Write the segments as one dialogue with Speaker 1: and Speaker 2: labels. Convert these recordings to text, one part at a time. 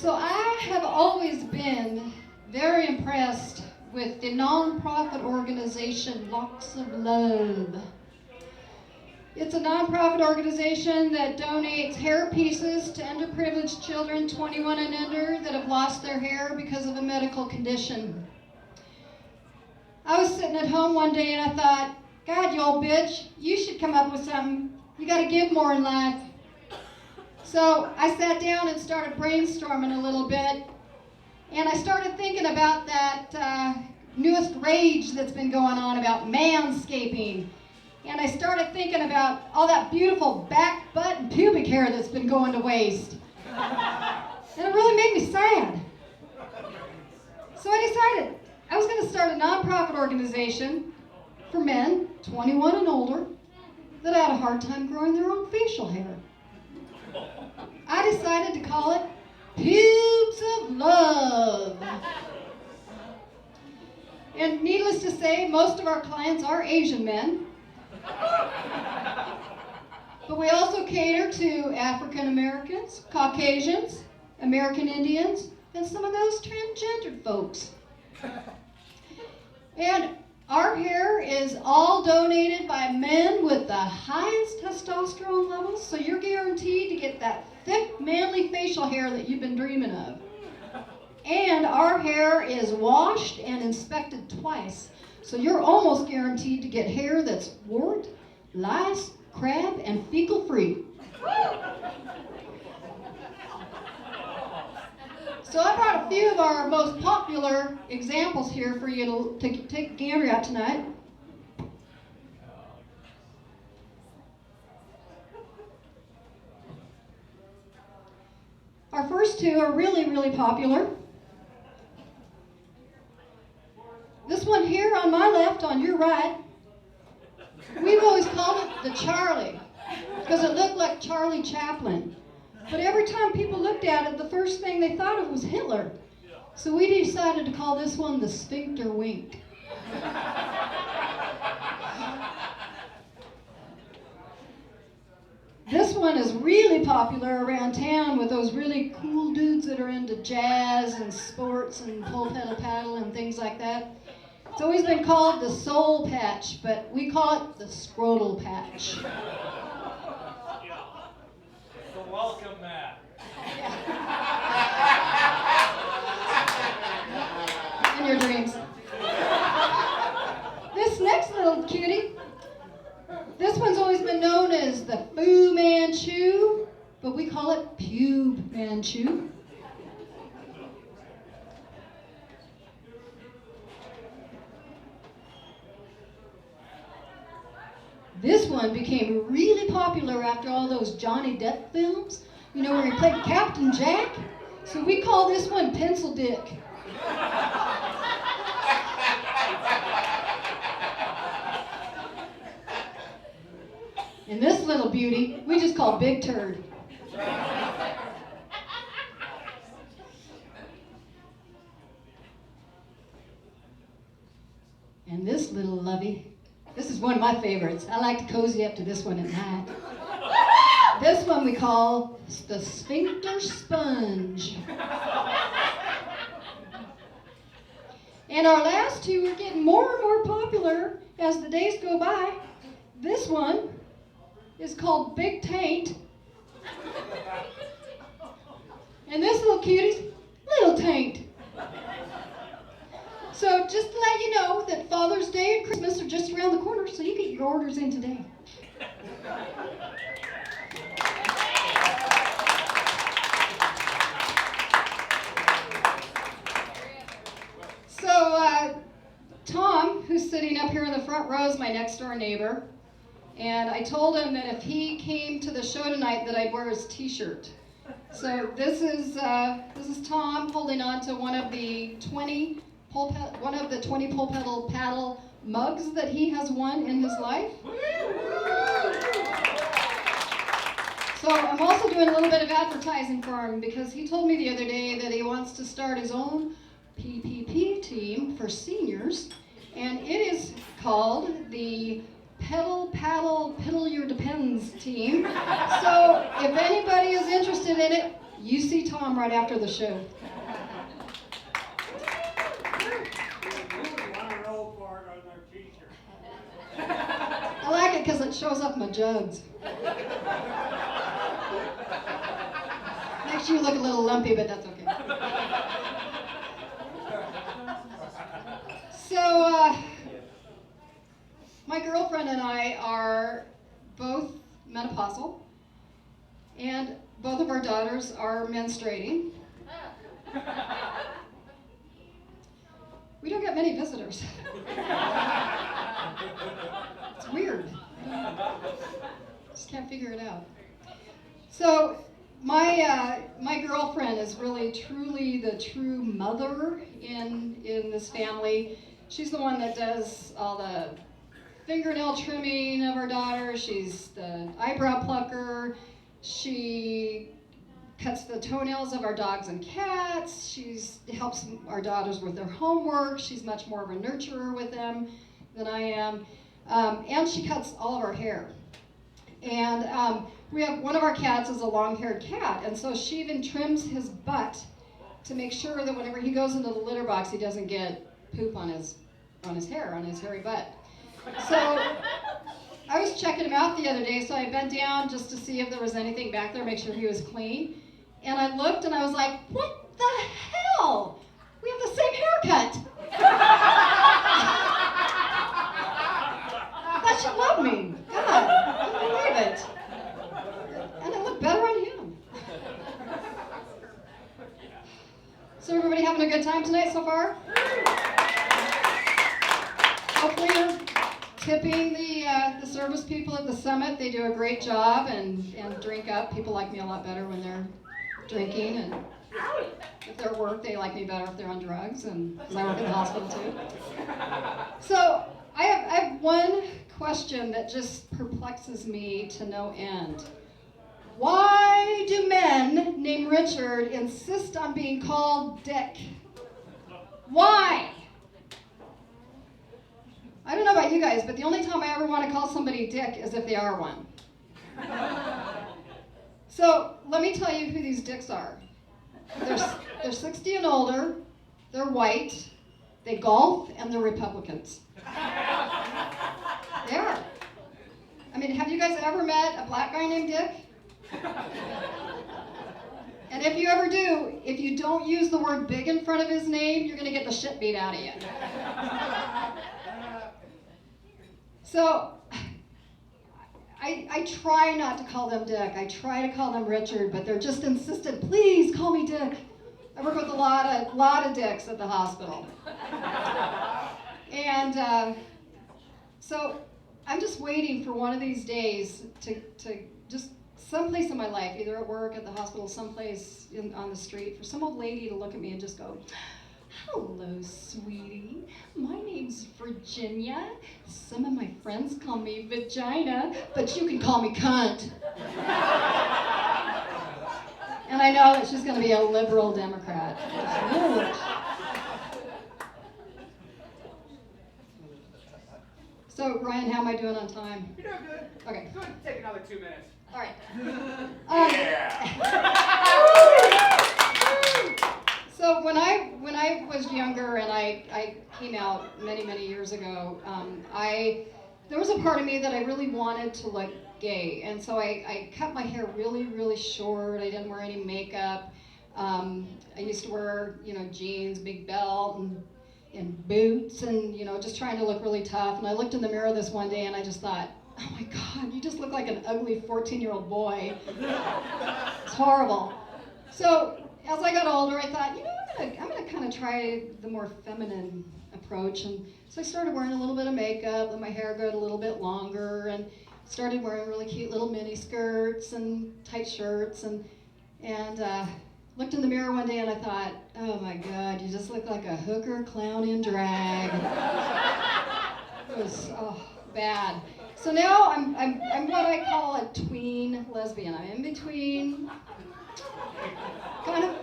Speaker 1: So I have always been very impressed with the nonprofit organization Locks of Love. It's a nonprofit organization that donates hair pieces to underprivileged children 21 and under that have lost their hair because of a medical condition. I was sitting at home one day and I thought, God, you old bitch, you should come up with something. You got to give more in life. So I sat down and started brainstorming a little bit, and I started thinking about that newest rage that's been going on about manscaping. And I started thinking about all that beautiful back, butt, and pubic hair that's been going to waste. And it really made me sad. So I decided I was going to start a nonprofit organization for men 21 and older that had a hard time growing their own facial hair. I decided to call it Pubes of Love. And needless to say, most of our clients are Asian men. But we also cater to African Americans, Caucasians, American Indians, and some of those transgendered folks. And our hair is all donated by men with the highest testosterone levels, so you're guaranteed to get that thick, manly facial hair that you've been dreaming of. And our hair is washed and inspected twice, so you're almost guaranteed to get hair that's wart, lice, crab, and fecal-free. So I brought a few of our most popular examples here for you to take a gander at tonight. Our first two are really, really popular. This one here on my left, on your right, we've always called it the Charlie, because it looked like Charlie Chaplin. But every time people looked at it, the first thing they thought of was Hitler. So we decided to call this one the Sphincter Wink. This one is really popular around town with those really cool dudes that are into jazz and sports and pole pedal paddle and things like that. It's always been called the Soul Patch, but we call it the Scrotal Patch.
Speaker 2: So welcome, Matt.
Speaker 1: In your dreams. This next little cutie, this one's always been known as the Fu Manchu, but we call it Pube Manchu. This one became really popular after all those Johnny Depp films, you know, where he played Captain Jack. So we call this one Pencil Dick. And this little beauty, we just call Big Turd. And this little lovey, this is one of my favorites. I like to cozy up to this one at night. This one we call the Sphincter Sponge. And our last two are getting more and more popular as the days go by. This one is called Big Taint. And this little cutie's Little Taint. So just to let you know that Father's Day and Christmas are just around the corner, so you get your orders in today. So Tom, who's sitting up here in the front row, is my next door neighbor. And I told him that if he came to the show tonight that I'd wear his t-shirt. So this is Tom holding on to one of the 20 pole pedal paddle mugs that he has won in his life. So I'm also doing a little bit of advertising for him because he told me the other day that he wants to start his own PPP team for seniors, and it is called the Pedal Paddle Piddle Your Depends team. So if anybody is interested in it, You see Tom right after the show. I like it because it shows up my jugs. Makes you look a little lumpy, but that's okay. So, my girlfriend and I are both menopausal, and both of our daughters are menstruating. We don't get many visitors. It's weird. Just can't figure it out. So my girlfriend is really truly the true mother in this family. She's the one that does all the fingernail trimming of our daughter. She's the eyebrow plucker. She cuts the toenails of our dogs and cats. She helps our daughters with their homework. She's much more of a nurturer with them than I am. And she cuts all of our hair. And we have one of our cats is a long-haired cat, and so she even trims his butt to make sure that whenever he goes into the litter box, he doesn't get poop on his hair, on his hairy butt. So I was checking him out the other day, so I bent down just to see if there was anything back there, make sure he was clean. And I looked and I was like, what the hell? We have the same haircut. That should love me. God, I can't believe it. And I look better on him. So everybody having a good time tonight so far? Hopefully you're tipping the service people at the Summit. They do a great job and drink up. People like me a lot better when they're drinking, and if they're at work, they like me better if they're on drugs, and because I work in the hospital too. So I have one question that just perplexes me to no end. Why do men named Richard insist on being called Dick? Why? I don't know about you guys, but the only time I ever want to call somebody Dick is if they are one. So let me tell you who these dicks are. They're 60 and older, they're white, they golf, and they're Republicans. They are. I mean, have you guys ever met a black guy named Dick? And if you ever do, if you don't use the word big in front of his name, you're going to get the shit beat out of you. So, I try not to call them Dick. I try to call them Richard, but they're just insistent. Please call me Dick. I work with a lot of dicks at the hospital. And so I'm just waiting for one of these days to just someplace in my life, either at work, at the hospital, someplace on the street, for some old lady to look at me and just go, hello, sweetie. My name's Virginia. Some of my friends call me Vagina, but you can call me Cunt. And I know that she's going to be a liberal Democrat. So, Ryan, how am I doing on time?
Speaker 3: You're doing good.
Speaker 1: Okay.
Speaker 3: Good. Take another 2 minutes.
Speaker 1: All right. So when I was younger and I came out many years ago, there was a part of me that I really wanted to look gay, and so I cut my hair really short. I didn't wear any makeup. I used to wear jeans, big belt, and boots, and just trying to look really tough. And I looked in the mirror this one day and I just thought, oh my God, you just look like an ugly 14-year-old boy. It's horrible. So as I got older, I thought, I'm gonna kind of try the more feminine approach. And so I started wearing a little bit of makeup, let my hair go a little bit longer, and started wearing really cute little mini skirts and tight shirts, and looked in the mirror one day and I thought, oh my God, you just look like a hooker clown in drag. It was bad. So now I'm what I call a tween lesbian. I'm in between, kind of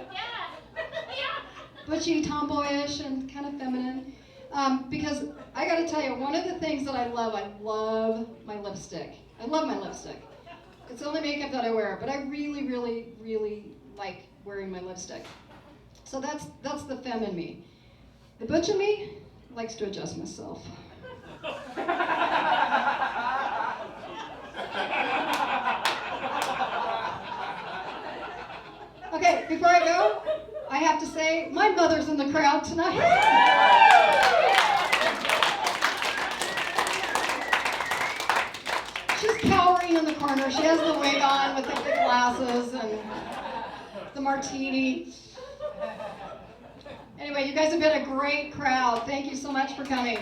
Speaker 1: butchy, tomboyish, and kind of feminine. Because I got to tell you, one of the things that I love my lipstick. I love my lipstick. It's the only makeup that I wear, but I really like wearing my lipstick. So that's the femme in me. The butch in me likes to adjust myself. Okay, before I go, I have to say, my mother's in the crowd tonight. She's cowering in the corner. She has the wig on with the big glasses and the martini. Anyway, you guys have been a great crowd. Thank you so much for coming.